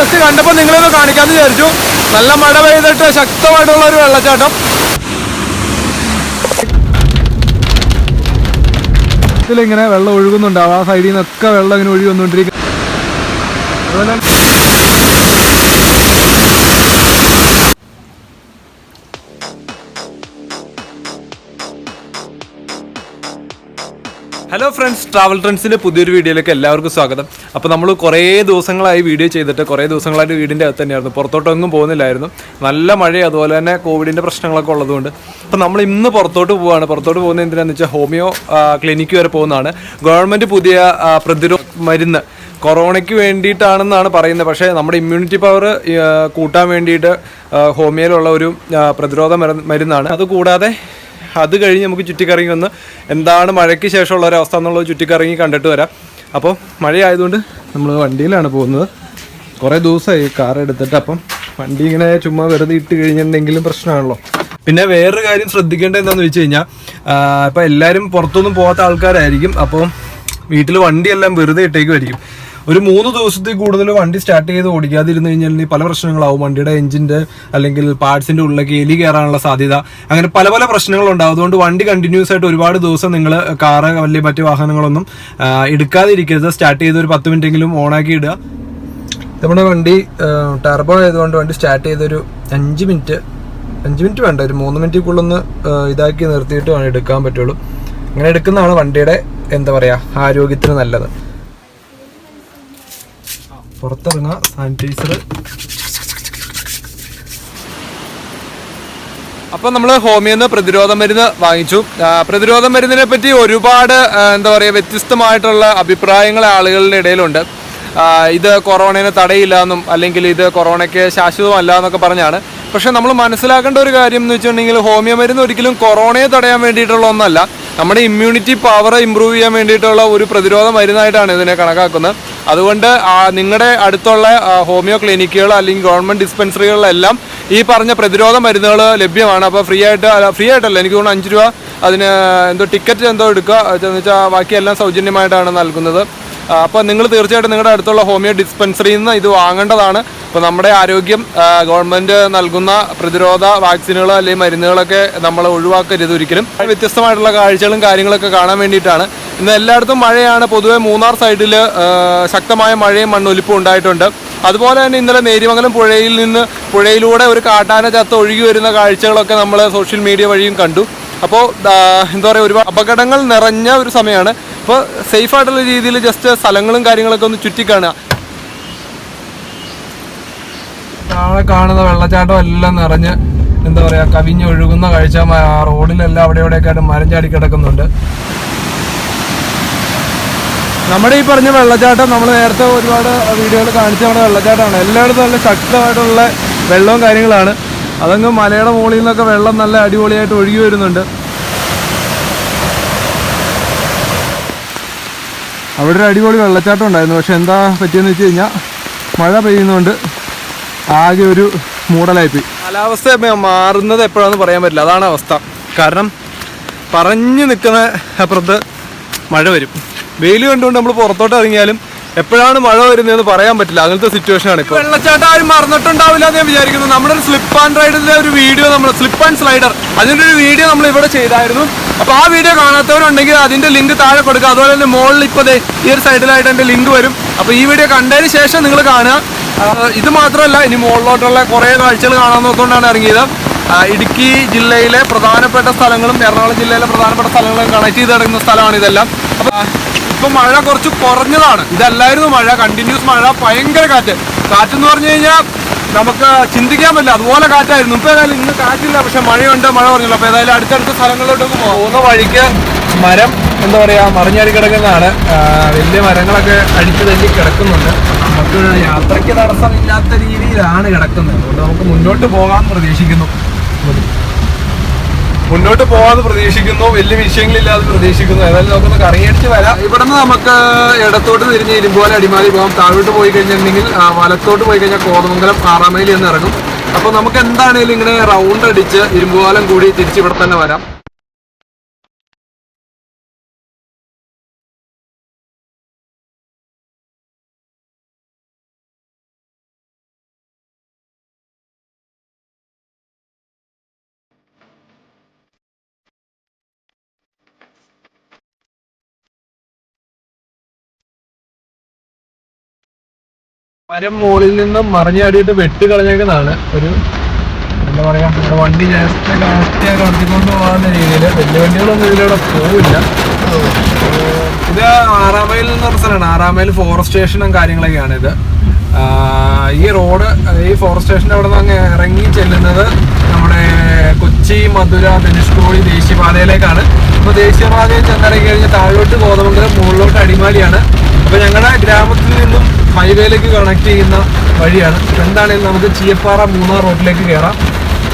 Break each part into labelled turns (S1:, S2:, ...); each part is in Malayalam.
S1: ജസ്റ്റ് കണ്ടപ്പോൾ നിങ്ങളൊന്ന് കാണിക്കാമെന്ന് വിചാരിച്ചു. നല്ല മഴ പെയ്തിട്ട് ശക്തമായിട്ടുള്ള ഒരു വെള്ളച്ചാട്ടം. ഇതിലിങ്ങനെ വെള്ളം ഒഴുകുന്നുണ്ടാവും. ആ സൈഡിൽ നിന്നൊക്കെ വെള്ളം ഇങ്ങനെ ഒഴുകി വന്നുകൊണ്ടിരിക്കും. അതുപോലെ ഹലോ ഫ്രണ്ട്സ്, ട്രാവൽ ട്രെൻഡ്സിൻ്റെ പുതിയൊരു വീഡിയോയിലേക്ക് എല്ലാവർക്കും സ്വാഗതം. അപ്പോൾ നമ്മൾ കുറേ ദിവസങ്ങളായി വീഡിയോ ചെയ്തിട്ട് കുറേ ദിവസങ്ങളായിട്ട് വീടിൻ്റെ അകത്ത് തന്നെയായിരുന്നു. പുറത്തോട്ടൊന്നും പോകുന്നില്ലായിരുന്നു. നല്ല മഴയും അതുപോലെ തന്നെ കോവിഡിൻ്റെ പ്രശ്നങ്ങളൊക്കെ ഉള്ളതുകൊണ്ട്. അപ്പോൾ നമ്മൾ ഇന്ന് പുറത്തോട്ട് പോവുകയാണ്. പുറത്തോട്ട് പോകുന്നത് എന്തിനാണെന്ന് വെച്ചാൽ ഹോമിയോ ക്ലിനിക്ക് വരെ പോകുന്നതാണ്. ഗവൺമെൻറ് പുതിയ പ്രതിരോധ മരുന്ന് കൊറോണയ്ക്ക് വേണ്ടിയിട്ടാണെന്നാണ് പറയുന്നത്. പക്ഷേ നമ്മുടെ ഇമ്മ്യൂണിറ്റി പവർ കൂട്ടാൻ വേണ്ടിയിട്ട് ഹോമിയോയിലുള്ള ഒരു പ്രതിരോധ മരുന്നാണ്. അതുകൂടാതെ അത് കഴിഞ്ഞ് നമുക്ക് ചുറ്റിക്കറങ്ങി വന്ന് എന്താണ് മഴയ്ക്ക് ശേഷമുള്ള ഒരവസ്ഥ എന്നുള്ളത് ചുറ്റിക്കറങ്ങി കണ്ടിട്ട് വരാം. അപ്പോൾ മഴയായതുകൊണ്ട് നമ്മൾ വണ്ടിയിലാണ് പോകുന്നത്. കുറേ ദിവസമായി കാർ എടുത്തിട്ട്. അപ്പം വണ്ടി ഇങ്ങനെ ചുമ്മാ വെറുതെ ഇട്ട് കഴിഞ്ഞിട്ടുണ്ടെങ്കിലും പ്രശ്നമാണല്ലോ. പിന്നെ വേറൊരു കാര്യം ശ്രദ്ധിക്കേണ്ടത് എന്താണെന്ന് വെച്ച് കഴിഞ്ഞാൽ, ഇപ്പോൾ എല്ലാവരും പുറത്തൊന്നും പോകാത്ത ആൾക്കാരായിരിക്കും. അപ്പോൾ വീട്ടിൽ വണ്ടിയെല്ലാം വെറുതെ ഇട്ടേക്കുമായിരിക്കും. ഒരു 3 ദിവസത്തിൽ കൂടുതൽ വണ്ടി സ്റ്റാർട്ട് ചെയ്ത് ഓടിക്കാതിരുന്ന് കഴിഞ്ഞാൽ പല പ്രശ്നങ്ങളാവും. വണ്ടിയുടെ എഞ്ചിൻ്റെ അല്ലെങ്കിൽ പാർട്സിൻ്റെ ഉള്ളിലേക്ക് എലി കയറാനുള്ള സാധ്യത, അങ്ങനെ പല പല പ്രശ്നങ്ങളുണ്ടാവും. അതുകൊണ്ട് വണ്ടി കണ്ടിന്യൂസ് ആയിട്ട് ഒരുപാട് ദിവസം നിങ്ങൾ കാറ് വലിയ മറ്റു വാഹനങ്ങളൊന്നും എടുക്കാതിരിക്കരുത്. സ്റ്റാർട്ട് ചെയ്ത് ഒരു 10 മിനിറ്റെങ്കിലും ഓണാക്കി ഇടുക. നമ്മുടെ വണ്ടി ടർബോ ആയതുകൊണ്ട് വണ്ടി സ്റ്റാർട്ട് ചെയ്തൊരു 5 മിനിറ്റ് വേണ്ട, ഒരു 3 മിനിറ്റിക്കുള്ളൊന്ന് ഇതാക്കി നിർത്തിയിട്ട് വേണം എടുക്കാൻ പറ്റുള്ളൂ. അങ്ങനെ എടുക്കുന്നതാണ് വണ്ടിയുടെ എന്താ പറയുക ആരോഗ്യത്തിന് നല്ലത്. പുറത്തിറങ്ങുക, സാനിറ്റൈസർ. അപ്പം നമ്മൾ ഹോമിയോന്ന് പ്രതിരോധ മരുന്ന് വാങ്ങിച്ചു. പ്രതിരോധ മരുന്നിനെ പറ്റി ഒരുപാട് എന്താ പറയുക വ്യത്യസ്തമായിട്ടുള്ള അഭിപ്രായങ്ങൾ ആളുകളുടെ ഇടയിലുണ്ട്. ഇത് കൊറോണയെ തടയില്ല എന്നും അല്ലെങ്കിൽ ഇത് കൊറോണയ്ക്ക് ശാശ്വതമല്ല എന്നൊക്കെ പറഞ്ഞാണ്. പക്ഷെ നമ്മൾ മനസ്സിലാക്കേണ്ട ഒരു കാര്യം എന്ന് വെച്ചിട്ടുണ്ടെങ്കിൽ ഹോമിയോ മരുന്ന് ഒരിക്കലും കൊറോണയെ തടയാൻ വേണ്ടിയിട്ടുള്ള ഒന്നല്ല. നമ്മുടെ ഇമ്മ്യൂണിറ്റി പവർ ഇമ്പ്രൂവ് ചെയ്യാൻ വേണ്ടിയിട്ടുള്ള ഒരു പ്രതിരോധ മരുന്നായിട്ടാണ് ഇതിനെ കണക്കാക്കുന്നത്. അതുകൊണ്ട് നിങ്ങളുടെ അടുത്തുള്ള ഹോമിയോ ക്ലിനിക്കുകൾ അല്ലെങ്കിൽ ഗവൺമെൻറ് ഡിസ്പെൻസറികളിലെല്ലാം ഈ പറഞ്ഞ പ്രതിരോധ മരുന്നുകൾ ലഭ്യമാണ്. അപ്പോൾ ഫ്രീ ആയിട്ടല്ല, എനിക്ക് തോന്നുന്നു 5 രൂപ അതിന് എന്തോ ടിക്കറ്റ് എന്തോ എടുക്കുക എന്ന് വെച്ചാൽ ബാക്കിയെല്ലാം സൗജന്യമായിട്ടാണ് നൽകുന്നത്. അപ്പോൾ നിങ്ങൾ തീർച്ചയായിട്ടും നിങ്ങളുടെ അടുത്തുള്ള ഹോമിയോ ഡിസ്പെൻസറിയിൽ നിന്ന് ഇത് വാങ്ങേണ്ടതാണ്. അപ്പോൾ നമ്മുടെ ആരോഗ്യം ഗവൺമെൻറ് നൽകുന്ന പ്രതിരോധ വാക്സിനുകൾ അല്ലെങ്കിൽ മരുന്നുകളൊക്കെ നമ്മൾ ഒഴിവാക്കരുത് ഒരിക്കലും. വ്യത്യസ്തമായിട്ടുള്ള കാഴ്ചകളും കാര്യങ്ങളൊക്കെ കാണാൻ വേണ്ടിയിട്ടാണ്. ഇന്ന് എല്ലായിടത്തും മഴയാണ്. പൊതുവെ മൂന്നാർ സൈഡിൽ ശക്തമായ മഴയും മണ്ണൊലിപ്പും ഉണ്ടായിട്ടുണ്ട്. അതുപോലെ തന്നെ ഇന്നലെ നേര്യമംഗലം പുഴയിലൂടെ ഒരു കാട്ടാന ചത്ത് ഒഴുകി വരുന്ന കാഴ്ചകളൊക്കെ നമ്മൾ സോഷ്യൽ മീഡിയ വഴിയും കണ്ടു. അപ്പോൾ എന്താ പറയുക, ഒരുപാട് അപകടങ്ങൾ നിറഞ്ഞ ഒരു സമയമാണ്. അപ്പോൾ സേഫായിട്ടുള്ള രീതിയിൽ ജസ്റ്റ് സ്ഥലങ്ങളും കാര്യങ്ങളൊക്കെ ഒന്ന് ചുറ്റിക്കാണുക. താഴെ കാണുന്ന വെള്ളച്ചാട്ടം എല്ലാം നിറഞ്ഞ് എന്താ പറയുക കവിഞ്ഞൊഴുകുന്ന കാഴ്ച. റോഡിലെല്ലാം അവിടെ ഇവിടെയൊക്കെ ആയിട്ട് മരം ചാടി കിടക്കുന്നുണ്ട്. നമ്മുടെ ഈ പറഞ്ഞ വെള്ളച്ചാട്ടം നമ്മൾ നേരത്തെ ഒരുപാട് വീഡിയോകൾ കാണിച്ച നമ്മുടെ വെള്ളച്ചാട്ടമാണ്. എല്ലായിടത്തും നല്ല ശക്തമായിട്ടുള്ള വെള്ളവും കാര്യങ്ങളാണ്. അതങ്ങ് മലയുടെ മുകളിൽ നിന്നൊക്കെ വെള്ളം നല്ല അടിപൊളിയായിട്ട് ഒഴുകി വരുന്നുണ്ട്. അവിടെ ഒരു അടിപൊളി വെള്ളച്ചാട്ടം ഉണ്ടായിരുന്നു. പക്ഷെ എന്താ പറ്റിയെന്ന് വെച്ച് കഴിഞ്ഞാൽ മഴ പെയ്യുന്നതുകൊണ്ട് ആകെ ഒരു മൂടലായിപ്പോയി. കാലാവസ്ഥ മാറുന്നത് എപ്പോഴാണെന്ന് പറയാൻ പറ്റില്ല, അതാണ് അവസ്ഥ. കാരണം പറഞ്ഞു നിൽക്കുന്ന അപ്പുറത്ത് മഴ വരും. വെയിൽ കണ്ടുകൊണ്ട് നമ്മൾ പുറത്തോട്ട് ഇറങ്ങിയാലും എപ്പോഴാണ് മഴ വരുന്നതെന്ന് പറയാൻ പറ്റില്ല. അങ്ങനത്തെ സിറ്റുവേഷനാണ് ഇപ്പോൾ. വെള്ളച്ചാട്ടം ആരും മറന്നിട്ടുണ്ടാവില്ല എന്ന് ഞാൻ വിചാരിക്കുന്നു. നമ്മുടെ ഒരു സ്ലിപ്പ് ആൻഡ് റൈഡിൻ്റെ ഒരു വീഡിയോ, സ്ലിപ്പ് ആൻഡ് സ്ലൈഡർ, അതിൻ്റെ ഒരു വീഡിയോ നമ്മൾ ഇവിടെ ചെയ്തായിരുന്നു. അപ്പോൾ ആ വീഡിയോ കാണാത്തവരുണ്ടെങ്കിൽ അതിൻ്റെ ലിങ്ക് താഴെ കൊടുക്കുക. അതുപോലെ തന്നെ മുകളിൽ ഇപ്പോൾ ഈ ഒരു സൈഡിലായിട്ട് എൻ്റെ ലിങ്ക് വരും. അപ്പോൾ ഈ വീഡിയോ കണ്ടതിന് ശേഷം നിങ്ങൾ കാണുക. ഇത് മാത്രമല്ല, ഇനി മുകളിലോട്ടുള്ള കുറേ കാഴ്ചകൾ കാണാൻ നോക്കിക്കൊണ്ടാണ് ഇറങ്ങിയത്. ഇടുക്കി ജില്ലയിലെ പ്രധാനപ്പെട്ട സ്ഥലങ്ങളും എറണാകുളം ജില്ലയിലെ പ്രധാനപ്പെട്ട സ്ഥലങ്ങളും കണക്ട് ചെയ്ത് കിടക്കുന്ന സ്ഥലമാണ് ഇതെല്ലാം. അപ്പോൾ ഇപ്പം മഴ കുറച്ച് കുറഞ്ഞതാണ്. ഇതല്ലായിരുന്നു മഴ, കണ്ടിന്യൂസ് മഴ, ഭയങ്കര കാറ്റെന്ന് പറഞ്ഞു കഴിഞ്ഞാൽ നമുക്ക് ചിന്തിക്കാൻ പറ്റില്ല, അതുപോലെ കാറ്റായിരുന്നു. ഇപ്പോൾ ഏതായാലും ഇന്ന് കാറ്റില്ല, പക്ഷെ മഴയുണ്ട്, മഴ പറഞ്ഞല്ലോ. അപ്പോൾ ഏതായാലും അടുത്തടുത്ത സ്ഥലങ്ങളിലോട്ടൊക്കെ പോകുന്ന വഴിക്ക് മരം എന്താ പറയുക മറിഞ്ഞാടി കിടക്കുന്നതാണ്. വലിയ മരങ്ങളൊക്കെ അടിച്ചു തല്ലി കിടക്കുന്നുണ്ട്. നമുക്ക് യാത്രയ്ക്ക് തടസ്സമില്ലാത്ത രീതിയിലാണ് കിടക്കുന്നത്. അതുകൊണ്ട് നമുക്ക് മുന്നോട്ട് പോകാമെന്ന് പ്രതീക്ഷിക്കുന്നു. വലിയ വിഷയങ്ങളില്ലാതെ പ്രതീക്ഷിക്കുന്നു. ഏതായാലും നമുക്കൊന്ന് കറങ്ങിയടിച്ച് വരാം. ഇവിടെ നിന്ന് നമുക്ക് ഇടത്തോട്ട് തിരിഞ്ഞ് ഇരുമ്പോല അടിമാലി പോകാം. താഴോട്ട് പോയി കഴിഞ്ഞിട്ടുണ്ടെങ്കിൽ വലത്തോട്ട് പോയി കഴിഞ്ഞാൽ കോതമംഗലം 6 മൈൽ എന്ന് ഇറങ്ങും. അപ്പോൾ നമുക്ക് എന്താണേലും ഇങ്ങനെ റൗണ്ട് അടിച്ച് ഇരുമ്പുപാലം കൂടി തിരിച്ച് ഇവിടെ തന്നെ വരാം. മരം മുകളിൽ നിന്നും മറിഞ്ഞാടിയിട്ട് വെട്ടി കളഞ്ഞേക്കുന്നതാണ്. ഒരു എന്താ പറയാ, നമ്മുടെ വണ്ടി ജസ്റ്റ് കടത്തിക്കൊണ്ട് പോകുന്ന രീതിയിൽ വലിയ വണ്ടികളൊന്നും ഇതിലൂടെ പോവില്ല. ഇത് 6 മൈൽ എന്ന് പറഞ്ഞ സ്ഥലമാണ്. 6 മൈൽ ഫോറസ്റ്റ് സ്റ്റേഷനും കാര്യങ്ങളൊക്കെയാണ് ഇത്. ഈ റോഡ് ഈ ഫോറസ്റ്റ് സ്റ്റേഷൻ്റെ അവിടെ നിന്ന് അങ്ങ് ഇറങ്ങി ചെല്ലുന്നത് നമ്മുടെ കൊച്ചി, മധുര, ധനുഷ്കോടി ദേശീയപാതയിലേക്കാണ്. അപ്പോൾ ദേശീയപാതയിൽ ചെന്നിറങ്ങി കഴിഞ്ഞാൽ താഴോട്ട് കോതമംഗലം, മുകളിലോട്ട് അടിമാലിയാണ്. അപ്പോൾ ഞങ്ങളുടെ ഗ്രാമത്തിൽ നിന്നും ഹൈവേയിലേക്ക് കണക്ട് ചെയ്യുന്ന വഴിയാണ്. എന്താണെങ്കിലും നമുക്ക് ചീയപ്പാറ മൂന്നാർ റോഡിലേക്ക് കയറാം.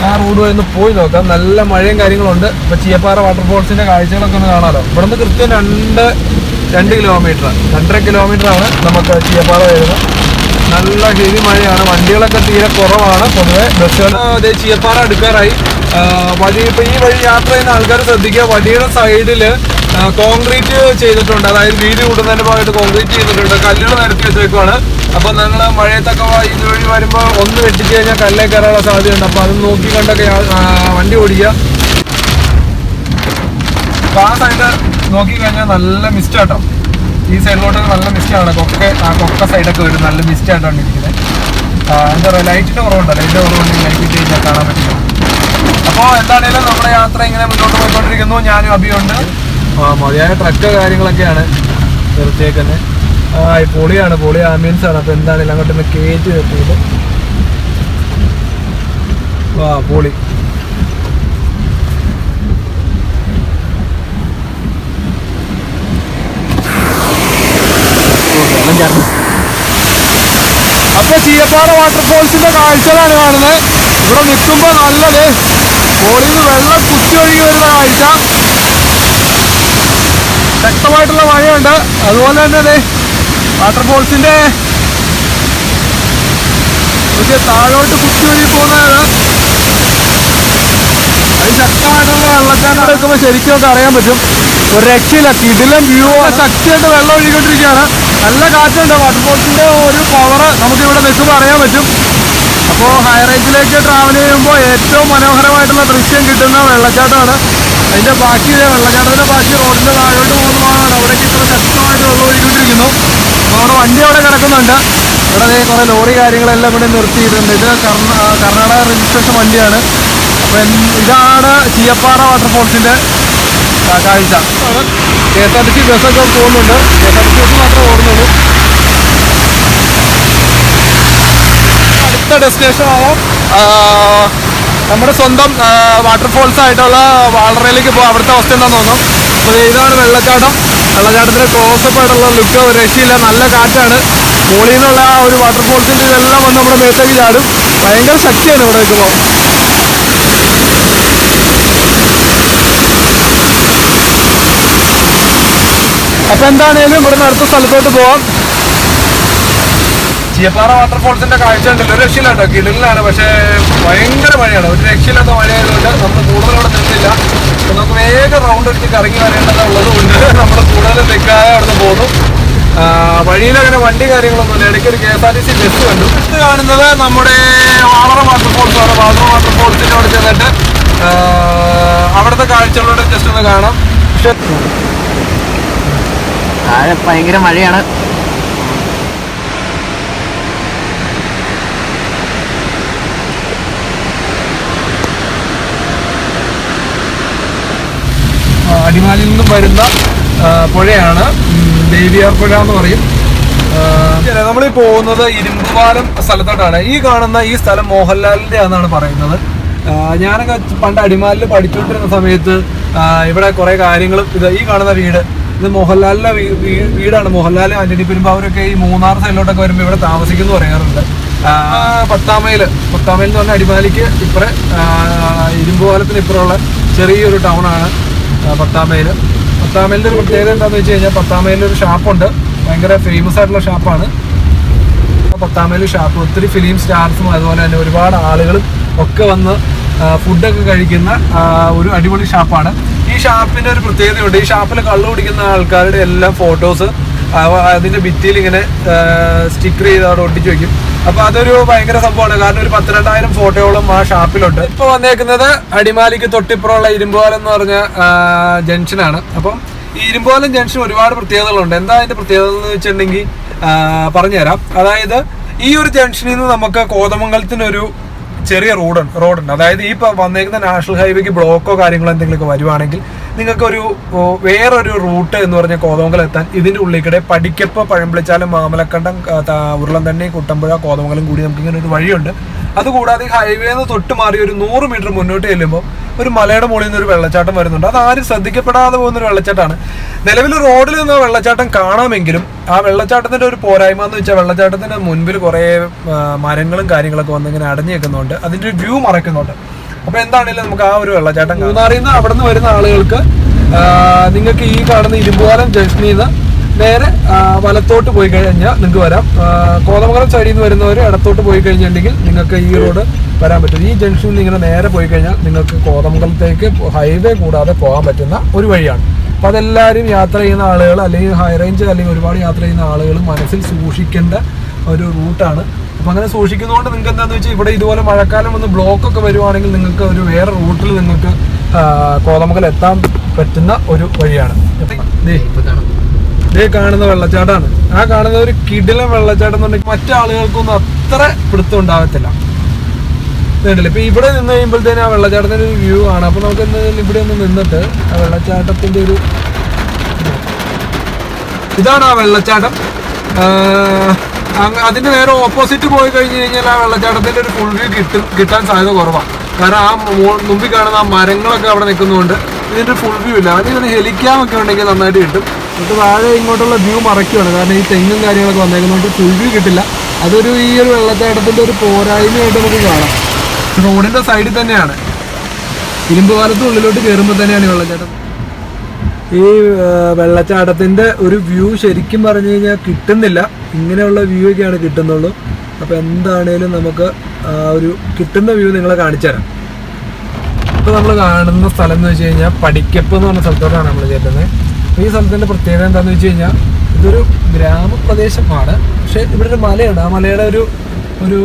S1: ആ റോഡ് വരെ ഒന്ന് പോയി നോക്കാം. നല്ല മഴയും കാര്യങ്ങളുണ്ട്. ഇപ്പോൾ ചീയപ്പാറ വാട്ടർഫോൾസിൻ്റെ കാഴ്ചകളൊക്കെ ഒന്ന് കാണാമല്ലോ. ഇവിടെ നിന്ന് കൃത്യം 2 കിലോമീറ്റർ 2.5 കിലോമീറ്ററാണ് നമുക്ക് ചീയപ്പാറ വരുന്നത്. നല്ല ഹെവി മഴയാണ്. വണ്ടികളൊക്കെ തീരെ കുറവാണ്. പൊതുവെ ബസ്സുകൾ അതേ ചീയപ്പാറ അടുക്കാറായി. വഴി ഇപ്പോൾ ഈ വഴി യാത്ര ചെയ്യുന്ന ആൾക്കാർ ശ്രദ്ധിക്കുക, വഴിയുടെ സൈഡിൽ കോൺക്രീറ്റ് ചെയ്തിട്ടുണ്ട്. അതായത് വീതി കൂടുന്നതിൻ്റെ ഭാഗമായിട്ട് കോൺക്രീറ്റ് ചെയ്തിട്ടുണ്ട്. കല്ലുകൾ നിരത്തി വെച്ചേക്കുവാണ്. അപ്പോൾ നിങ്ങൾ മഴയത്തൊക്കെ ഇതുവഴി വരുമ്പോൾ ഒന്ന് വെട്ടിച്ച് കഴിഞ്ഞാൽ കല്ലേ കയറാനുള്ള സാധ്യതയുണ്ട്. അപ്പോൾ അത് നോക്കി കണ്ടൊക്കെ വണ്ടി ഓടിക്കുക. അപ്പോൾ ആ സൈഡ് നോക്കി കഴിഞ്ഞാൽ നല്ല മിസ്റ്റാട്ടോ. ഈ സൈഡിലോട്ടൊക്കെ നല്ല മിസ്റ്റാണ്. കൊക്ക സൈഡൊക്കെ വരും. നല്ല മിസ്റ്റായിട്ടാണ് ഇരിക്കുന്നത്. എന്താ പറയുക, ലൈറ്റിൻ്റെ കുറവുണ്ടോ? ലൈറ്റിൻ്റെ കുറവുണ്ടെങ്കിൽ ലൈറ്റ് ഇട്ട് കഴിഞ്ഞാൽ കാണാൻ പറ്റില്ല. അപ്പോൾ എന്താണേലും നമ്മുടെ യാത്ര ഇങ്ങനെ മുന്നോട്ട് പോയിക്കൊണ്ടിരിക്കുന്നു. ഞാനും അഭിയുണ്ട്. മതിയായ ട്രക്ക് കാര്യങ്ങളൊക്കെയാണ് നിർത്തിയേക്കുന്നത്. പൊളിയാണ്, പൊളി ആംബിയൻസ് ആണ്. അപ്പോൾ എന്താണേലും അങ്ങോട്ടൊന്ന് കയറ്റി നിർത്തിയത്. പൊളി. അപ്പൊ ചീയപ്പാറ വാട്ടർഫോൾസിന്റെ കാഴ്ചകളാണ് കാണുന്നത്. ഇവിടെ നിൽക്കുമ്പോ നല്ലത് മുകളിൽ നിന്ന് വെള്ളം കുത്തി ഒഴുകി വരുന്ന കാഴ്ച. ശക്തമായിട്ടുള്ള മഴയുണ്ട്. അതുപോലെ തന്നെ വാട്ടർഫോൾസിന്റെ താഴോട്ട് കുത്തി ഒഴുകി പോകുന്നതാണ്. അതിശക്തമായിട്ടുള്ള വെള്ളച്ചാട്ടം എടുക്കുമ്പോൾ ശരിക്കും ഒക്കെ അറിയാൻ പറ്റും. ഒരു രക്ഷയില്ല. കിടിലം വ്യൂ. ശക്തിയായിട്ട് വെള്ളം ഒഴുകിക്കൊണ്ടിരിക്കുകയാണ്. നല്ല കാറ്റുണ്ട്. വാട്ടർഫോൾസിന്റെ ഒരു പവർ നമുക്കിവിടെ നിൽക്കുമ്പോൾ അറിയാൻ പറ്റും. അപ്പോൾ ഹൈറേഞ്ചിലേക്ക് ട്രാവൽ ചെയ്യുമ്പോൾ ഏറ്റവും മനോഹരമായിട്ടുള്ള ദൃശ്യം കിട്ടുന്ന വെള്ളച്ചാട്ടമാണ്. അതിൻ്റെ ബാക്കി വെള്ളച്ചാട്ടത്തിൻ്റെ ബാക്കി റോഡിൻ്റെ താഴോട്ട് പോകുന്ന ഭാഗമാണ്. അവിടേക്ക് ഇത്ര ശക്തമായിട്ട് വെള്ളം ഒഴുകിക്കൊണ്ടിരിക്കുന്നു. അപ്പോൾ അവിടെ വണ്ടി അവിടെ കിടക്കുന്നുണ്ട്. ഇവിടെ കുറേ ലോറി കാര്യങ്ങളെല്ലാം ഇവിടെ നിർത്തിയിട്ടുണ്ട്. ഇത് കർണാടക രജിസ്ട്രേഷൻ വണ്ടിയാണ്. അപ്പം ഇതാണ് ചീയപ്പാറ വാട്ടർഫോൾസിൻ്റെ കാഴ്ച. KSRTC ബസ്സൊക്കെ പോകുന്നുണ്ട്. KSRTC ബസ് മാത്രമേ ഓടുന്നുള്ളൂ. അടുത്ത ഡെസ്റ്റിനേഷനായ നമ്മുടെ സ്വന്തം വാട്ടർഫോൾസ് ആയിട്ടുള്ള വാളറയിലേക്ക് പോകാം. അവിടുത്തെ അവസ്ഥ എന്താണെന്ന് നോക്കാം. അപ്പോൾ ഇതാണ് വെള്ളച്ചാട്ടം. വെള്ളച്ചാട്ടത്തിൻ്റെ ക്ലോസപ്പ് ആയിട്ടുള്ള ലുക്ക് ഒരു രക്ഷയില്ല. നല്ല കാറ്റാണ്. മുകളിൽ നിന്നുള്ള ആ ഒരു വാട്ടർഫോൾസിൻ്റെ ഇതെല്ലാം വന്ന് നമ്മുടെ മേത്തേക്ക് ചാടും. ഭയങ്കര ശക്തിയാണ് ഇവിടെ നിൽക്കുമ്പോൾ. അപ്പോൾ എന്താണേലും ഇവിടുന്ന് അടുത്ത സ്ഥലത്തോട്ട് പോവാം. ചീയപ്പാറ വാട്ടർഫോൾസിന്റെ കാഴ്ച ഉണ്ടല്ലോ, ഒരു രക്ഷയില്ല കേട്ടോ. കിടലിലാണ്. പക്ഷേ ഭയങ്കര മഴയാണ്. ഒരു രക്ഷയില്ലാത്ത മഴയായതുകൊണ്ട് നമ്മൾ കൂടുതലവിടെ നിന്നില്ല. അപ്പോൾ നമുക്ക് വേഗം റൗണ്ട് അടിച്ച് കറങ്ങി വരേണ്ടതുള്ളത് കൊണ്ട് നമ്മൾ കൂടുതൽ നിൽക്കാതെ അവിടെ നിന്ന് പോകുന്നു. വഴിയിലങ്ങനെ വണ്ടി കാര്യങ്ങളൊന്നുമില്ല. ഇടയ്ക്ക് ഒരു KSRTC ബസ് കണ്ടു. ഇത് കാണുന്നത് നമ്മുടെ വാളറ വാട്ടർഫോൾസാണ്. വാളറ വാട്ടർഫോൾസിൻ്റെ അവിടെ ചെന്നിട്ട് അവിടുത്തെ കാഴ്ചകളോടെ ജസ്റ്റ് ഒന്ന് കാണാം. പക്ഷെ
S2: ഭയങ്കര മഴയാണ്.
S1: അടിമാലിയിൽ നിന്നും വരുന്ന പുഴയാണ് ദേവിയാർ പുഴ എന്ന് പറയും. നമ്മളീ പോകുന്നത് ഇരുമ്പുപാലം സ്ഥലത്തോട്ടാണ്. ഈ കാണുന്ന ഈ സ്ഥലം മോഹൻലാലിൻ്റെ ആണെന്നാണ് പറയുന്നത്. ഞാനൊക്കെ പണ്ട് അടിമാലിൽ പഠിച്ചുകൊണ്ടിരുന്ന സമയത്ത് ഇവിടെ കുറേ കാര്യങ്ങളും ഈ കാണുന്ന വീട് ഇത് മോഹൻലാലിൻ്റെ വീടാണ്. മോഹൻലാൽ, ആന്റണി പെരുമ്പാവൂരൊക്കെ ഈ മൂന്നാർ സൈഡിലോട്ടൊക്കെ വരുമ്പോൾ ഇവിടെ താമസിക്കുന്നു പറയാറുണ്ട്. 10 മൈൽ എന്ന് പറഞ്ഞാൽ അടിമാലിക്ക് ഇപ്പുറം ഇരുമ്പുപാലത്തിന് ഇപ്പുറമുള്ള ചെറിയൊരു ടൗണാണ് 10 മൈൽ. 10 മൈലിൻ്റെ ഒരു പ്രത്യേകത എന്താണെന്ന് വെച്ച് കഴിഞ്ഞാൽ 10 മൈലിലൊരു ഷാപ്പുണ്ട്. ഭയങ്കര ഫേമസ് ആയിട്ടുള്ള ഷാപ്പാണ് 10 മൈൽ ഷാപ്പ്. ഒത്തിരി ഫിലിം സ്റ്റാർസും അതുപോലെ തന്നെ ഒരുപാട് ആളുകളും ഒക്കെ വന്ന് ഫുഡൊക്കെ കഴിക്കുന്ന ഒരു അടിപൊളി ഷാപ്പാണ്. ഈ ഷാപ്പിൻ്റെ ഒരു പ്രത്യേകതയുണ്ട്. ഈ ഷാപ്പിൽ കള്ളു കുടിക്കുന്ന ആൾക്കാരുടെ എല്ലാം ഫോട്ടോസ് അതിൻ്റെ ഭിത്തിയിൽ ഇങ്ങനെ സ്റ്റിക്കർ ചെയ്ത് അവിടെ ഒട്ടിച്ച് വയ്ക്കും. അപ്പോൾ അതൊരു ഭയങ്കര സംഭവമാണ്. കാരണം ഒരു 12,000 ഫോട്ടോയോളം ആ ഷാപ്പിലുണ്ട്. ഇപ്പോൾ വന്നേക്കുന്നത് അടിമാലിക്ക് തൊട്ടിപ്പുറമുള്ള ഇരുമ്പുപാലം എന്ന് പറഞ്ഞ ജംഗ്ഷനാണ്. അപ്പം ഈ ഇരുമ്പുപാലം ജംഗ്ഷൻ ഒരുപാട് പ്രത്യേകതകളുണ്ട്. എന്താ അതിൻ്റെ പ്രത്യേകത എന്ന് വെച്ചിട്ടുണ്ടെങ്കിൽ പറഞ്ഞുതരാം. അതായത് ഈ ഒരു ജംഗ്ഷനിൽ നിന്ന് നമുക്ക് കോതമംഗലത്തിനൊരു ചെറിയ റോഡുണ്ട്. അതായത് ഈ വന്നേക്കുന്ന നാഷണൽ ഹൈവേക്ക് ബ്ലോക്കോ കാര്യങ്ങളോ എന്തെങ്കിലുമൊക്കെ വരുവാണെങ്കിൽ നിങ്ങൾക്കൊരു വേറൊരു റൂട്ട് എന്ന് പറഞ്ഞാൽ കോതമംഗലം എത്താൻ ഇതിന്റെ ഉള്ളിൽ കൂടെ പടിക്കപ്പ്, പഴമ്പിളിച്ചാലും, മാമലക്കണ്ടം, ഉരുളന്തണ്ണി, കുട്ടമ്പുഴ, കോതമംഗലം കൂടി നമുക്ക് ഇങ്ങനെ ഒരു വഴിയുണ്ട്. അതുകൂടാതെ ഹൈവേന്ന് തൊട്ട് മാറി ഒരു 100 മീറ്റർ മുന്നോട്ട് ചെല്ലുമ്പോൾ ഒരു മലയുടെ മുകളിൽ നിന്ന് ഒരു വെള്ളച്ചാട്ടം വരുന്നുണ്ട്. അത് ആരും ശ്രദ്ധിക്കപ്പെടാതെ പോകുന്ന ഒരു വെള്ളച്ചാട്ടമാണ്. നിലവിൽ റോഡിൽ നിന്ന് വെള്ളച്ചാട്ടം കാണാമെങ്കിലും ആ വെള്ളച്ചാട്ടത്തിന്റെ ഒരു പോരായ്മ എന്ന് വെച്ചാൽ വെള്ളച്ചാട്ടത്തിന്റെ മുൻപിൽ കുറെ മരങ്ങളും കാര്യങ്ങളൊക്കെ വന്ന് ഇങ്ങനെ അടഞ്ഞു നിൽക്കുന്നുണ്ട്. അതിന്റെ ഒരു വ്യൂ മറക്കുന്നുണ്ട്. അപ്പൊ എന്താണെങ്കിലും നമുക്ക് ആ ഒരു വെള്ളച്ചാട്ടം മൂന്നാറിൽ നിന്ന് അവിടെ നിന്ന് വരുന്ന ആളുകൾക്ക് നിങ്ങൾക്ക് ഈ കാണുന്ന ഇരുമ്പുപാലം ജംഗ്ഷനിൽ നിന്ന് നേരെ വലത്തോട്ട് പോയി കഴിഞ്ഞാൽ നിങ്ങൾക്ക് വരാം. കോതമംഗലം സൈഡിൽ നിന്ന് വരുന്നവർ ഇടത്തോട്ട് പോയി കഴിഞ്ഞിട്ടുണ്ടെങ്കിൽ നിങ്ങൾക്ക് ഈ റോഡ് വരാൻ പറ്റും. ഈ ജംഗ്ഷനിൽ ഇങ്ങനെ നേരെ പോയി കഴിഞ്ഞാൽ നിങ്ങൾക്ക് കോതമംഗലത്തേക്ക് ഹൈവേ കൂടാതെ പോകാൻ പറ്റുന്ന ഒരു വഴിയാണ്. അപ്പോൾ അതെല്ലാവരും യാത്ര ചെയ്യുന്ന ആളുകൾ, അല്ലെങ്കിൽ ഹൈ റേഞ്ച് അല്ലെങ്കിൽ ഒരുപാട് യാത്ര ചെയ്യുന്ന ആളുകൾ മനസ്സിൽ സൂക്ഷിക്കേണ്ട ഒരു റൂട്ടാണ്. അപ്പോൾ അങ്ങനെ സൂക്ഷിക്കുന്നതുകൊണ്ട് നിങ്ങൾക്ക് എന്താണെന്ന് വെച്ചാൽ ഇവിടെ ഇതുപോലെ മഴക്കാലം വന്ന് ബ്ലോക്കൊക്കെ വരുവാണെങ്കിൽ നിങ്ങൾക്ക് ഒരു വേറെ റൂട്ടിൽ നിങ്ങൾക്ക് കോതമംഗലം എത്താൻ പറ്റുന്ന ഒരു വഴിയാണ്. ഇതേ കാണുന്ന വെള്ളച്ചാട്ടമാണ്. ആ കാണുന്ന ഒരു കിടിലൻ വെള്ളച്ചാട്ടം എന്നുണ്ടെങ്കിൽ മറ്റാളുകൾക്കൊന്നും അത്ര പിടുത്തം ഉണ്ടാകത്തില്ല. ഇതുണ്ടല്ലോ, ഇപ്പൊ ഇവിടെ നിന്ന് കഴിയുമ്പോഴത്തേനും ആ വെള്ളച്ചാട്ടത്തിന്റെ ഒരു വ്യൂ ആണ്. അപ്പൊ നമുക്ക് എന്തായാലും ഇവിടെ ഒന്ന് നിന്നിട്ട് ആ വെള്ളച്ചാട്ടത്തിന്റെ ഒരു ഇതാണ് ആ വെള്ളച്ചാട്ടം. അതിന്റെ നേരെ ഓപ്പോസിറ്റ് പോയി കഴിഞ്ഞ് കഴിഞ്ഞാൽ ആ വെള്ളച്ചാട്ടത്തിന്റെ ഒരു ഫുൾ വ്യൂ കിട്ടാൻ സാധ്യത കുറവാണ്. കാരണം ആ മുമ്പിൽ കാണുന്ന ആ മരങ്ങളൊക്കെ അവിടെ നിൽക്കുന്നതുകൊണ്ട് ഇതിന്റെ ഫുൾ വ്യൂ ഇല്ല. അതിന് ഹെലിക്യാമൊക്കെ ഉണ്ടെങ്കിൽ നന്നായിട്ട് കിട്ടും. എന്നിട്ട് താഴെ ഇങ്ങോട്ടുള്ള വ്യൂ മറയ്ക്കുകയാണ്. കാരണം ഈ തെങ്ങും കാര്യങ്ങളൊക്കെ വന്നേക്കുന്നതുകൊണ്ട് ഫുൾ വ്യൂ കിട്ടില്ല. അതൊരു ഈ ഒരു വെള്ളച്ചാട്ടത്തിന്റെ ഒരു പോരായ്മയായിട്ട് നമുക്ക് കാണാം. റോഡിന്റെ സൈഡിൽ തന്നെയാണ്, ഇരുമ്പുപാലത്തിന് ഉള്ളിലോട്ട് കയറുമ്പോൾ തന്നെയാണ് ഈ വെള്ളച്ചാട്ടം. ഈ വെള്ളച്ചാട്ടത്തിന്റെ ഒരു വ്യൂ ശരിക്കും പറഞ്ഞു കഴിഞ്ഞാൽ കിട്ടുന്നില്ല. ഇങ്ങനെയുള്ള വ്യൂ ഒക്കെയാണ് കിട്ടുന്നുള്ളൂ. അപ്പോൾ എന്താണേലും നമുക്ക് ഒരു കിട്ടുന്ന വ്യൂ നിങ്ങളെ കാണിച്ചു തരാം. ഇപ്പോൾ നമ്മൾ കാണുന്ന സ്ഥലം എന്ന് വെച്ച് കഴിഞ്ഞാൽ പടിക്കപ്പ് എന്ന് പറഞ്ഞ സ്ഥലത്തോട്ടാണ് നമ്മൾ ചെല്ലുന്നത്. ഈ സ്ഥലത്തിൻ്റെ പ്രത്യേകത എന്താണെന്ന് വെച്ച് കഴിഞ്ഞാൽ ഇതൊരു ഗ്രാമപ്രദേശമാണ്. പക്ഷേ ഇവിടെ ഒരു മലയുണ്ട്. ആ മലയുടെ ഒരു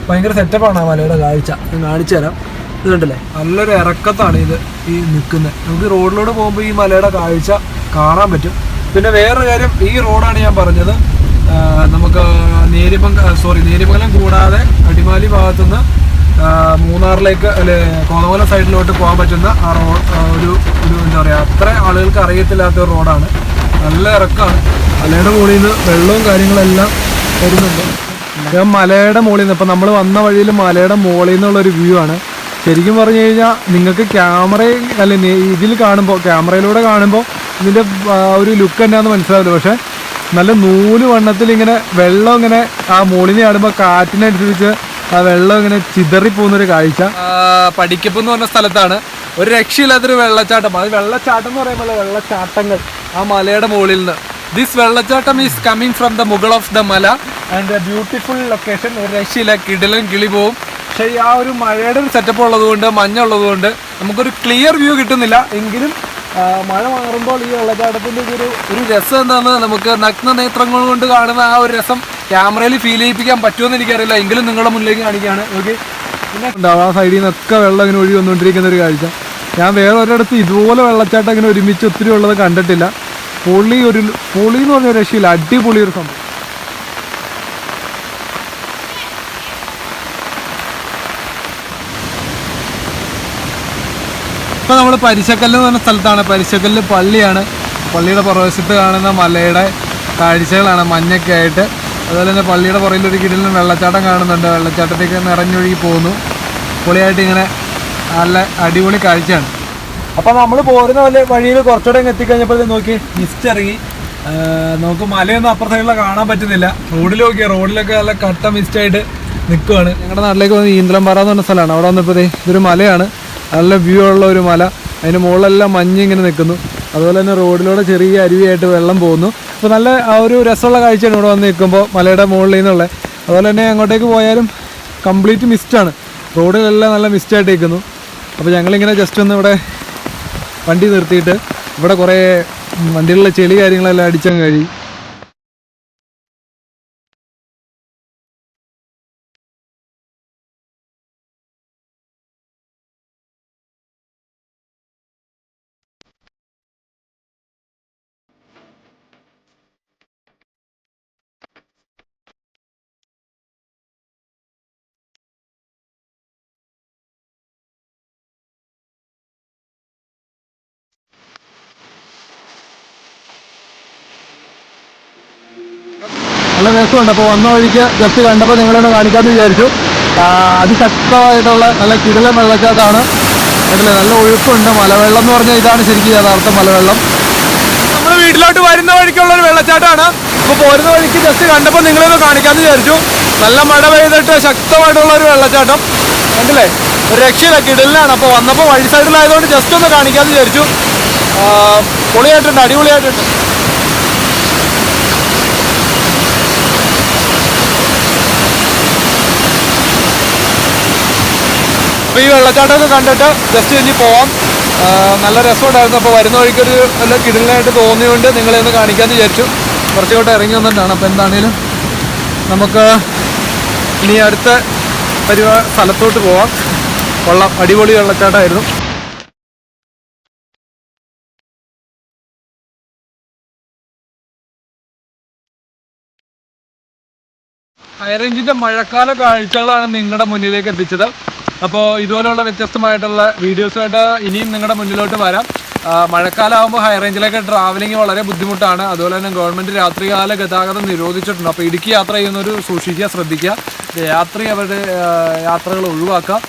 S1: ഭയങ്കര സെറ്റപ്പാണ് ആ മലയുടെ കാഴ്ച. ഞാൻ കാണിച്ചു തരാം. ഇത് കണ്ടില്ലേ, നല്ലൊരു ഇറക്കത്താണ് ഇത് ഈ നിൽക്കുന്നത്. നമുക്ക് റോഡിലൂടെ പോകുമ്പോൾ ഈ മലയുടെ കാഴ്ച കാണാൻ പറ്റും. പിന്നെ വേറൊരു കാര്യം, ഈ റോഡാണ് ഞാൻ പറഞ്ഞത് നമുക്ക് നേര്യമംഗലം കൂടാതെ അടിമാലി ഭാഗത്തുനിന്ന് മൂന്നാറിലേക്ക് അല്ലെ കോതമംഗലം സൈഡിലോട്ട് പോകാൻ പറ്റുന്ന ആ ഒരു എന്താ പറയുക, അത്ര ആളുകൾക്ക് അറിയത്തില്ലാത്ത ഒരു റോഡാണ്. നല്ല ഇറക്കമാണ്. മലയുടെ മുകളിൽ നിന്ന് വെള്ളവും കാര്യങ്ങളെല്ലാം വരുന്നുണ്ട്. ഞാൻ മലയുടെ മുകളിൽ നിന്ന്, ഇപ്പം നമ്മൾ വന്ന വഴിയിൽ മലയുടെ മുകളിൽ നിന്നുള്ളൊരു വ്യൂ ആണ്. ശരിക്കും പറഞ്ഞു കഴിഞ്ഞാൽ നിങ്ങൾക്ക് ക്യാമറയിൽ അല്ലെ ഇതിൽ കാണുമ്പോൾ, ക്യാമറയിലൂടെ കാണുമ്പോൾ ഇതിൻ്റെ ഒരു ലുക്ക് എന്നാന്ന് മനസ്സിലാവില്ല. പക്ഷേ നല്ല നൂല് വണ്ണത്തിൽ ഇങ്ങനെ വെള്ളം ഇങ്ങനെ ആ മുകളിൽ നിന്ന് കാണുമ്പോൾ കാറ്റിനനുസരിച്ച് ആ വെള്ളം ഇങ്ങനെ ചിതറിപ്പോകുന്നൊരു കാഴ്ച. പടിക്കപ്പ് എന്ന് പറഞ്ഞ സ്ഥലത്താണ് ഒരു രക്ഷയില്ലാത്തൊരു വെള്ളച്ചാട്ടം. അത് വെള്ളച്ചാട്ടം എന്ന് പറയുമ്പോൾ വെള്ളച്ചാട്ടങ്ങൾ ആ മലയുടെ മുകളിൽ നിന്ന്. ദിസ് വെള്ളച്ചാട്ടം ഈസ് കമ്മിങ് ഫ്രം ദ മുകൾ ഓഫ് ദ മല ആൻഡ് എ ബ്യൂട്ടിഫുൾ ലൊക്കേഷൻ. ഒരു രക്ഷയില്ല, കിടിലൻ കിളി പോവും. പക്ഷേ ആ ഒരു മഴയുടെ ഒരു സെറ്റപ്പ് ഉള്ളതുകൊണ്ട്, മഞ്ഞുള്ളതുകൊണ്ട് നമുക്കൊരു ക്ലിയർ വ്യൂ കിട്ടുന്നില്ല. എങ്കിലും മഴ മാറുമ്പോൾ ഈ വെള്ളച്ചാട്ടത്തിൻ്റെ ഒരു രസം എന്താണെന്ന് നമുക്ക് നഗ്ന നേത്രങ്ങൾ കൊണ്ട് കാണുന്ന ആ ഒരു രസം ക്യാമറയിൽ ഫീൽ ചെയ്യിപ്പിക്കാൻ പറ്റുമെന്ന് എനിക്കറിയില്ല. എങ്കിലും നിങ്ങളുടെ മുന്നിലേക്ക് കാണിക്കുകയാണ്. ഓക്കെ, പിന്നെ ഉണ്ടാവും ആ സൈഡിൽ നിന്നൊക്കെ വെള്ളം ഇങ്ങനെ ഒഴുകി വന്നുകൊണ്ടിരിക്കുന്ന ഒരു കാഴ്ച. ഞാൻ വേറെ ഒരിടത്ത് ഇതുപോലെ വെള്ളച്ചാട്ടം ഇങ്ങനെ ഒരുമിച്ച് ഒത്തിരി ഉള്ളത് കണ്ടിട്ടില്ല. പൊളി എന്ന് പറഞ്ഞ രക്ഷയില്ല, അടിപൊളി ഒരു സംഭവം. ഇപ്പോൾ നമ്മൾ പരിശക്കല്ല് എന്ന് പറഞ്ഞ സ്ഥലത്താണ്. പരിശക്കല്ല് പള്ളിയാണ്. പള്ളിയുടെ പുറവശത്ത് കാണുന്ന മലയുടെ കാഴ്ചകളാണ് മഞ്ഞൊക്കെ ആയിട്ട്. അതുപോലെ തന്നെ പള്ളിയുടെ പുറകിലൊരു കിടിലൻ വെള്ളച്ചാട്ടം കാണുന്നുണ്ട്. വെള്ളച്ചാട്ടത്തേക്ക് നിറഞ്ഞൊഴുകി പോകുന്നു. പൊളിയായിട്ട് ഇങ്ങനെ നല്ല അടിപൊളി കാഴ്ചയാണ്. അപ്പോൾ നമ്മൾ പോരുന്ന വഴിയിൽ കുറച്ചുകൂടെ എത്തിക്കഴിഞ്ഞപ്പോൾ നോക്കി മിസ്റ്റ് ഇറങ്ങി. നമുക്ക് മലയൊന്നും അപ്പുറ സൈഡിലെ കാണാൻ പറ്റുന്നില്ല. റോഡിലൊക്കെ നല്ല കട്ട മിസ്റ്റായിട്ട് നിൽക്കുകയാണ്. ഞങ്ങളുടെ നാട്ടിലേക്ക് വന്ന് ഈന്തലംപാറ എന്ന് പറഞ്ഞ സ്ഥലമാണ്. അവിടെ വന്നപ്പോൾ ഇതൊരു മലയാണ്, നല്ല വ്യൂ ഉള്ള ഒരു മല. അതിന് മുകളിലെല്ലാം മഞ്ഞ് ഇങ്ങനെ നിൽക്കുന്നു. അതുപോലെ തന്നെ റോഡിലൂടെ ചെറിയ അരുവിയായിട്ട് വെള്ളം പോകുന്നു. അപ്പോൾ നല്ല ആ ഒരു രസമുള്ള കാഴ്ചയാണ് ഇവിടെ വന്ന് നിൽക്കുമ്പോൾ മലയുടെ മുകളിൽ നിന്നുള്ളത്. അതുപോലെ തന്നെ അങ്ങോട്ടേക്ക് പോയാലും കംപ്ലീറ്റ് മിസ്റ്റാണ്. റോഡിലെല്ലാം നല്ല മിസ്റ്റായിട്ട് നിൽക്കുന്നു. അപ്പോൾ ഞങ്ങളിങ്ങനെ ജസ്റ്റ് ഒന്ന് ഇവിടെ വണ്ടി നിർത്തിയിട്ട് ഇവിടെ കുറേ വണ്ടികളിലെ ചെളി കാര്യങ്ങളെല്ലാം അടിച്ചങ്ങ് കഴിയും.
S3: നല്ല രസമുണ്ട്. അപ്പോൾ വന്ന വഴിക്ക് ജസ്റ്റ് കണ്ടപ്പോൾ നിങ്ങളൊന്ന് കാണിക്കാമെന്ന് വിചാരിച്ചു. അതിശക്തമായിട്ടുള്ള നല്ല കിടിലൻ വെള്ളച്ചാട്ടമാണ്. കണ്ടില്ലേ, നല്ല ഒഴുക്കുണ്ട്. മലവെള്ളം എന്ന് പറഞ്ഞാൽ ഇതാണ് ശരിക്കും യഥാർത്ഥ മലവെള്ളം.
S1: നമ്മൾ വീട്ടിലോട്ട് വരുന്ന വഴിക്കുള്ള ഒരു വെള്ളച്ചാട്ടമാണ്. അപ്പോൾ പോരുന്ന വഴിക്ക് ജസ്റ്റ് കണ്ടപ്പോൾ നിങ്ങളൊന്ന് കാണിക്കാമെന്ന് വിചാരിച്ചു. നല്ല മഴ പെയ്തിട്ട് ശക്തമായിട്ടുള്ള ഒരു വെള്ളച്ചാട്ടം കണ്ടില്ലേ, ഒരു രക്ഷയില്ല, കിടലിനാണ്. അപ്പോൾ വന്നപ്പോൾ വഴി സൈഡിലായതുകൊണ്ട് ജസ്റ്റ് ഒന്ന് കാണിക്കാമെന്ന് വിചാരിച്ചു. പൊളിയായിട്ടുണ്ട്, അടിപൊളിയായിട്ടുണ്ട്. അപ്പോൾ ഈ വെള്ളച്ചാട്ടമൊക്കെ കണ്ടിട്ട് ജസ്റ്റ് ഇനി പോവാം. നല്ല രസമുണ്ടായിരുന്നു. അപ്പോൾ വരുന്ന വഴിക്കൊരു നല്ല കിടലിനായിട്ട് തോന്നിയുകൊണ്ട് നിങ്ങളെ ഒന്ന് കാണിക്കാമെന്ന് വിചാരിച്ചു. കുറച്ചുകൂടെ ഇറങ്ങി വന്നിട്ടാണ്. അപ്പോൾ എന്താണേലും നമുക്ക് ഇനി അടുത്ത സ്ഥലത്തോട്ട് പോവാം. കൊള്ളാം, അടിപൊളി വെള്ളച്ചാട്ടമായിരുന്നു. ഹൈറേഞ്ചിൻ്റെ മഴക്കാല കാഴ്ചകളാണ് നിങ്ങളുടെ മുന്നിലേക്ക് എത്തിച്ചത്. അപ്പോൾ ഇതുപോലെയുള്ള വ്യത്യസ്തമായിട്ടുള്ള വീഡിയോസുമായിട്ട് ഇനിയും നിങ്ങളുടെ മുന്നിലോട്ട് വരാം. മഴക്കാലമാകുമ്പോൾ ഹൈറേഞ്ചിലേക്ക് ട്രാവലിംഗ് വളരെ ബുദ്ധിമുട്ടാണ്. അതുപോലെ തന്നെ ഗവൺമെൻറ് രാത്രികാല ഗതാഗതം നിരോധിച്ചിട്ടുണ്ട്. അപ്പോൾ ഇടുക്കി യാത്ര ചെയ്യുന്നവർ സൂക്ഷിക്കുക, ശ്രദ്ധിക്കുക, അവരുടെ യാത്രകൾ ഒഴിവാക്കുക.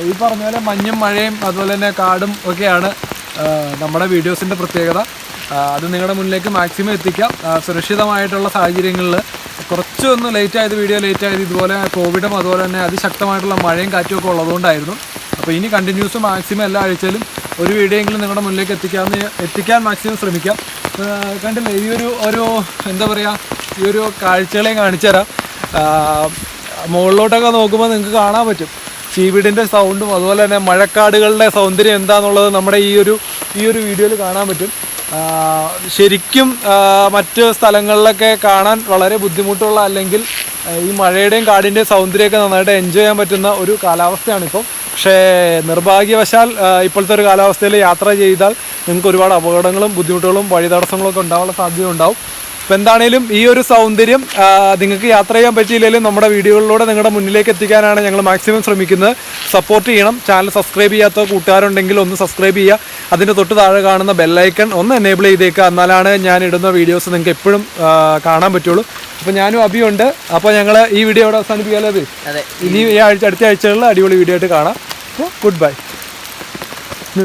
S1: ഈ പറഞ്ഞ പോലെ മഞ്ഞും മഴയും അതുപോലെ തന്നെ കാടും ഒക്കെയാണ് നമ്മുടെ വീഡിയോസിൻ്റെ പ്രത്യേകത. അത് നിങ്ങളുടെ മുന്നിലേക്ക് മാക്സിമം എത്തിക്കാം. സുരക്ഷിതമായിട്ടുള്ള സാഹചര്യങ്ങളിൽ കുറച്ചൊന്ന് ലേറ്റായത്, വീഡിയോ ലേറ്റായത് ഇതുപോലെ കോവിഡും അതുപോലെ തന്നെ അതിശക്തമായിട്ടുള്ള മഴയും കാറ്റും ഒക്കെ ഉള്ളതുകൊണ്ടായിരുന്നു. അപ്പോൾ ഇനി കണ്ടിന്യൂസ് മാക്സിമം എല്ലാ ആഴ്ചയിലും ഒരു വീഡിയോ എങ്കിലും നിങ്ങളുടെ മുന്നിലേക്ക് എത്തിക്കാൻ മാക്സിമം ശ്രമിക്കാം. കണ്ടില്ലേ, ഈ ഒരു എന്താ പറയുക, ഈ ഒരു കാഴ്ചകളെയും കാണിച്ചു തരാം. മുകളിലോട്ടൊക്കെ നോക്കുമ്പോൾ നിങ്ങൾക്ക് കാണാൻ പറ്റും ചീവീടിൻ്റെ സൗണ്ടും അതുപോലെ തന്നെ മഴക്കാടുകളുടെ സൗന്ദര്യം എന്താണെന്നുള്ളത് നമ്മുടെ ഈ ഒരു വീഡിയോയിൽ കാണാൻ പറ്റും. ശരിക്കും മറ്റ് സ്ഥലങ്ങളിലൊക്കെ കാണാൻ വളരെ ബുദ്ധിമുട്ടുള്ള, അല്ലെങ്കിൽ ഈ മഴയുടെയും കാടിൻ്റെയും സൗന്ദര്യമൊക്കെ നന്നായിട്ട് എൻജോയ് ചെയ്യാൻ പറ്റുന്ന ഒരു കാലാവസ്ഥയാണിപ്പം. പക്ഷേ നിർഭാഗ്യവശാൽ ഇപ്പോഴത്തെ ഒരു കാലാവസ്ഥയിൽ യാത്ര ചെയ്താൽ നിങ്ങൾക്ക് ഒരുപാട് അപകടങ്ങളും ബുദ്ധിമുട്ടുകളും വഴി തടസ്സങ്ങളൊക്കെ ഉണ്ടാവാനുള്ള സാധ്യത ഉണ്ടാവും. അപ്പോൾ എന്താണേലും ഈ ഒരു സൗന്ദര്യം നിങ്ങൾക്ക് യാത്ര ചെയ്യാൻ പറ്റിയില്ലെങ്കിലും നമ്മുടെ വീഡിയോകളിലൂടെ നിങ്ങളുടെ മുന്നിലേക്ക് എത്തിക്കാനാണ് ഞങ്ങൾ മാക്സിമം ശ്രമിക്കുന്നത്. സപ്പോർട്ട് ചെയ്യണം. ചാനൽ സബ്സ്ക്രൈബ് ചെയ്യാത്ത കൂട്ടുകാരുണ്ടെങ്കിൽ ഒന്ന് സബ്സ്ക്രൈബ് ചെയ്യുക. അതിൻ്റെ തൊട്ട് താഴെ കാണുന്ന ബെല്ലൈക്കൺ ഒന്ന് എനേബിൾ ചെയ്തേക്കുക. എന്നാലാണ് ഞാൻ ഇടുന്ന വീഡിയോസ് നിങ്ങൾക്ക് എപ്പോഴും കാണാൻ പറ്റുള്ളൂ. അപ്പോൾ ഞാനും അഭിയുണ്ട്. അപ്പോൾ ഞങ്ങൾ ഈ വീഡിയോ ഇവിടെ അവസാനിപ്പിക്കാമല്ലോ. ഇനി അടുത്ത ആഴ്ചകളിൽ അടിപൊളി വീഡിയോ ആയിട്ട് കാണാം. അപ്പോൾ ഗുഡ് ബൈ.